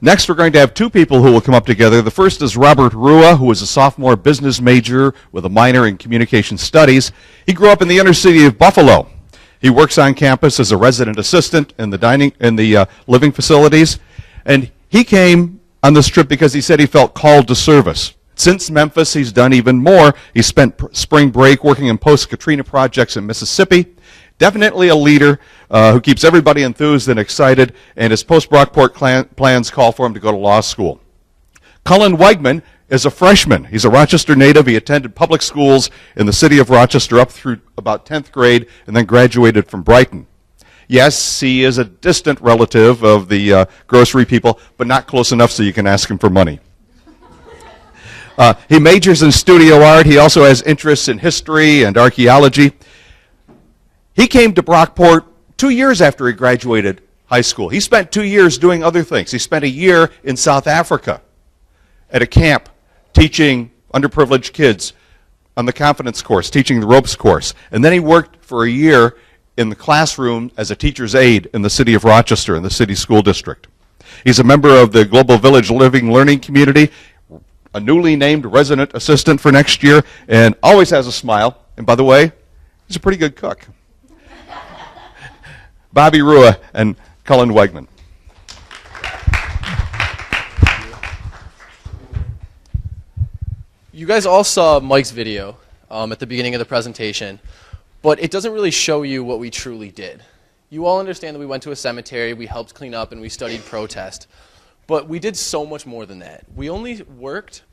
Next, we're going to have two people who will come up together. The first is Robert Rua, who is a sophomore business major with a minor in communication studies. He grew up in the inner city of Buffalo. He works on campus as a resident assistant in the living facilities. And he came on this trip because he said he felt called to service. Since Memphis, he's done even more. He spent spring break working in post-Katrina projects in Mississippi. Definitely a leader who keeps everybody enthused and excited, and his post-Brockport plans call for him to go to law school. Cullen Waichman is a freshman. He's a Rochester native. He attended public schools in the city of Rochester up through about 10th grade and then graduated from Brighton. Yes, he is a distant relative of the grocery people, but not close enough so you can ask him for money. He majors in studio art. He also has interests in history and archaeology. He came to Brockport 2 years after he graduated high school. He spent 2 years doing other things. He spent a year in South Africa at a camp teaching underprivileged kids on the confidence course, teaching the ropes course. And then he worked for a year in the classroom as a teacher's aide in the city of Rochester in the city school district. He's a member of the Global Village Living Learning Community, a newly named resident assistant for next year, and always has a smile. And by the way, he's a pretty good cook. Bobby Rua and Cullen Waichman. You guys all saw Mike's video at the beginning of the presentation, but it doesn't really show you what we truly did. You all understand that we went to a cemetery, we helped clean up, and we studied protest. But we did so much more than that. We only worked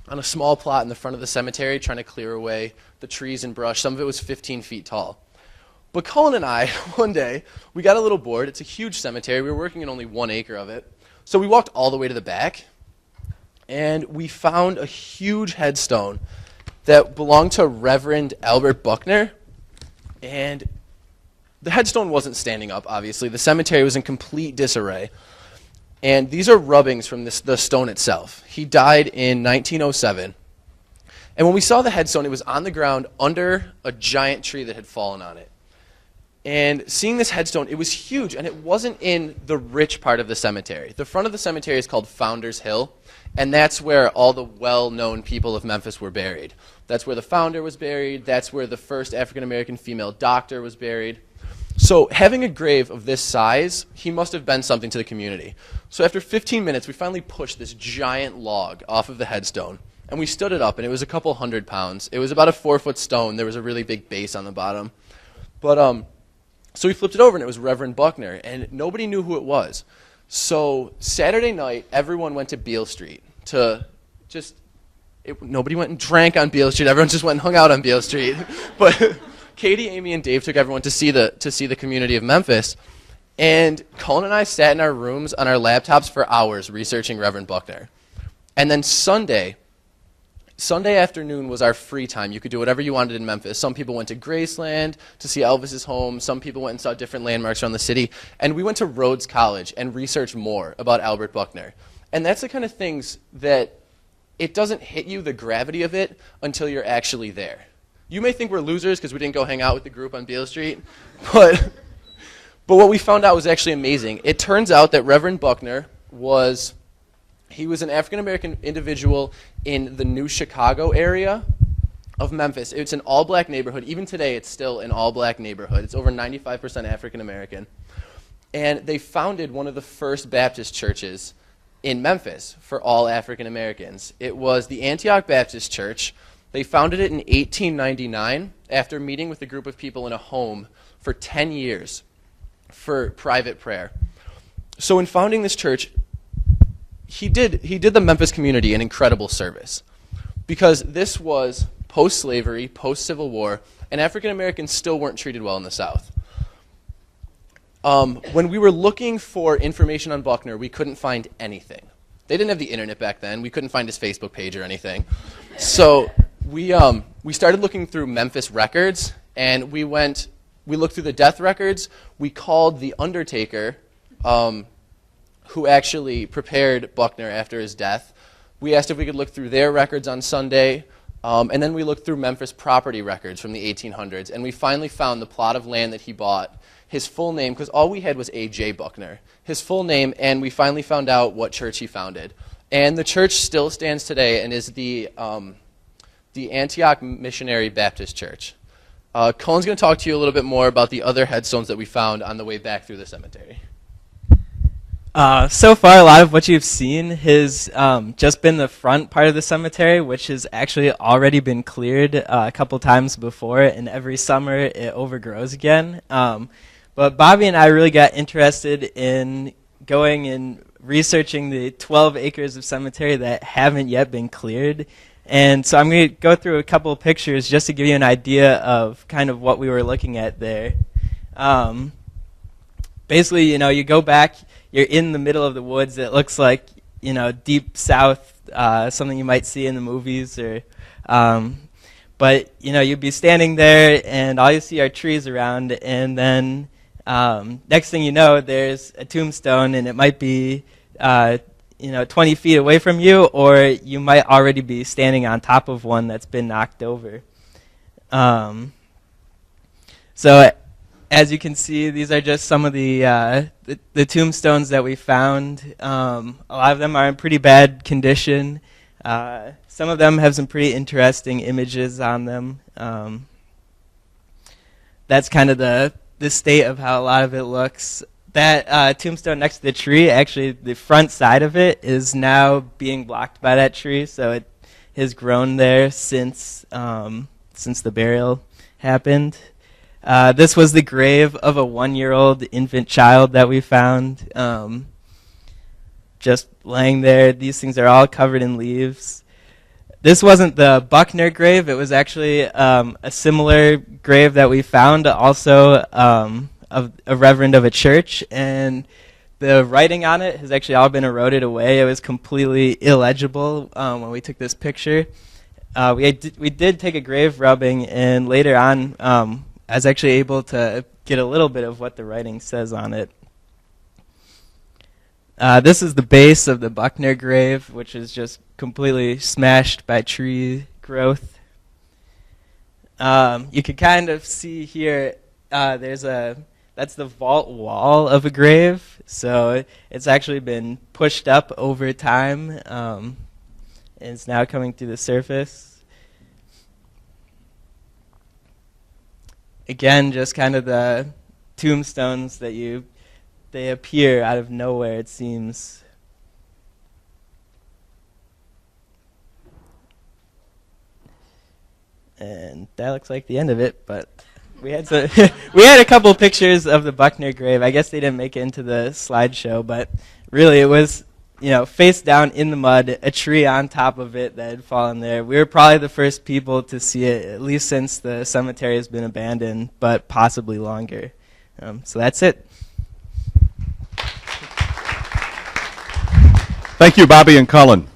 on a small plot in the front of the cemetery trying to clear away the trees and brush. Some of it was 15 feet tall. But Cullen and I, one day, we got a little bored. It's a huge cemetery. We were working in only 1 acre of it. So we walked all the way to the back, and we found a huge headstone that belonged to Reverend Albert Buckner. And the headstone wasn't standing up, obviously. The cemetery was in complete disarray. And these are rubbings from the stone itself. He died in 1907. And when we saw the headstone, it was on the ground under a giant tree that had fallen on it. And seeing this headstone, it was huge, and it wasn't in the rich part of the cemetery. The front of the cemetery is called Founders Hill, and that's where all the well-known people of Memphis were buried. That's where the founder was buried. That's where the first African-American female doctor was buried. So having a grave of this size, he must have been something to the community. So after 15 minutes, we finally pushed this giant log off of the headstone, and we stood it up, and it was a couple 100 pounds. It was about a 4-foot stone. There was a really big base on the bottom. But so we flipped it over, and it was Reverend Buckner, and nobody knew who it was. So Saturday night, everyone went to Beale Street to nobody went and drank on Beale Street. Everyone just went and hung out on Beale Street. But Katie, Amy, and Dave took everyone to see the community of Memphis. And Cullen and I sat in our rooms on our laptops for hours researching Reverend Buckner. And then Sunday afternoon was our free time. You could do whatever you wanted in Memphis. Some people went to Graceland to see Elvis's home. Some people went and saw different landmarks around the city. And we went to Rhodes College and researched more about Albert Buckner. And that's the kind of things that it doesn't hit you, the gravity of it, until you're actually there. You may think we're losers because we didn't go hang out with the group on Beale Street, but what we found out was actually amazing. It turns out that Reverend Buckner was an African-American individual in the New Chicago area of Memphis. It's an all-black neighborhood. Even today, it's still an all-black neighborhood. It's over 95% African-American. And they founded one of the first Baptist churches in Memphis for all African Americans. It was the Antioch Baptist Church. They founded it in 1899 after meeting with a group of people in a home for 10 years for private prayer. So in founding this church, he did the Memphis community an incredible service, because this was post-slavery, post-Civil War, and African Americans still weren't treated well in the South. When we were looking for information on Buckner, we couldn't find anything. They didn't have the internet back then. We couldn't find his Facebook page or anything. So we started looking through Memphis records, and we looked through the death records. We called the undertaker, who actually prepared Buckner after his death. We asked if we could look through their records on Sunday, and then we looked through Memphis property records from the 1800s, and we finally found the plot of land that he bought his full name, because all we had was A.J. Buckner, his full name, and we finally found out what church he founded. And the church still stands today and is the Antioch Missionary Baptist Church. Cullen's going to talk to you a little bit more about the other headstones that we found on the way back through the cemetery. So far, a lot of what you've seen has just been the front part of the cemetery, which has actually already been cleared a couple times before, and every summer it overgrows again. But Bobby and I really got interested in going and researching the 12 acres of cemetery that haven't yet been cleared. And so I'm going to go through a couple of pictures just to give you an idea of kind of what we were looking at there. Basically, you go back, you're in the middle of the woods. It looks like, deep south, something you might see in the movies. But, you'd be standing there, and all you see are trees around. And then next thing you know, there's a tombstone, and it might be 20 feet away from you, or you might already be standing on top of one that's been knocked over. So as you can see, these are just some of the tombstones that we found. A lot of them are in pretty bad condition. Some of them have some pretty interesting images on them. That's kind of the state of how a lot of it looks. That tombstone next to the tree, actually the front side of it is now being blocked by that tree, so it has grown there since the burial happened. This was the grave of a 1-year-old infant child that we found, just laying there. These things are all covered in leaves. This wasn't the Buckner grave. It was actually a similar grave that we found, also of a reverend of a church, and the writing on it has actually all been eroded away. It was completely illegible when we took this picture. We did take a grave rubbing, and later on I was actually able to get a little bit of what the writing says on it. This is the base of the Buckner grave, which is just completely smashed by tree growth. You can kind of see here, that's the vault wall of a grave, so it's actually been pushed up over time, and it's now coming through the surface. Again, just kind of the tombstones that they appear out of nowhere, it seems. And that looks like the end of it, but we had a couple pictures of the Buckner grave. I guess they didn't make it into the slideshow, but really it was, face down in the mud, a tree on top of it that had fallen there. We were probably the first people to see it, at least since the cemetery has been abandoned, but possibly longer. So that's it. Thank you, Bobby and Cullen.